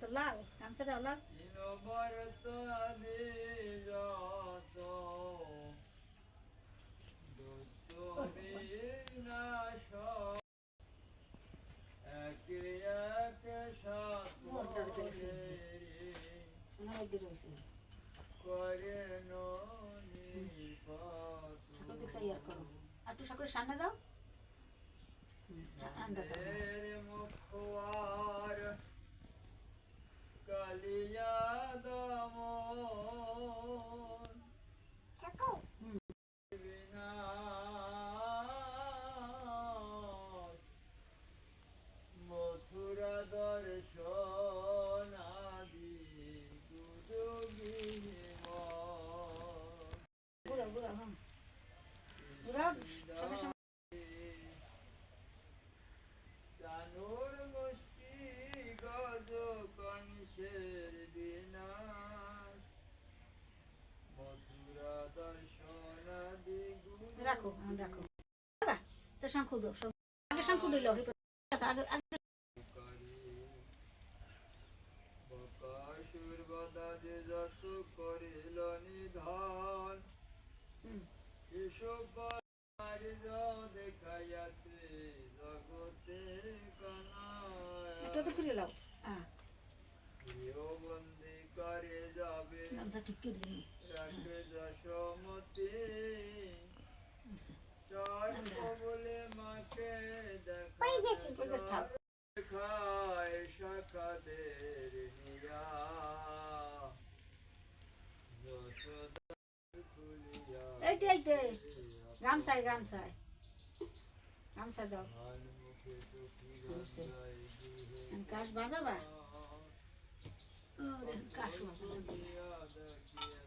তো লাল গামছাটাও লাল একটু সাকুরের সামনে যাও কালিয়া মথুরা দর্শন আদি বুড়া বুড়া হ্যাঁ বুড়া সামনে সামনে জানুর মুষ্টি গজ কংসের বিনাশ মথুরা দর্শন আদি রাখো রাখো তো শঙ্কু আগে শঙ্কু দিল আগে আগে বকাসুর বদাজ যত করিল নিধন এসব দেখাইয়াছে জগতের একটু তো খুলে লাও গৃহবন্দী করে যাবে গামছা ঠিক করে দিন রাখে যশোমতি চর বলে মাকে দেখায় শাখাদের নিয়া এইতে গামছায় গামছায় গামছা দাও কাশ বাজাবা কাশ বাজাবা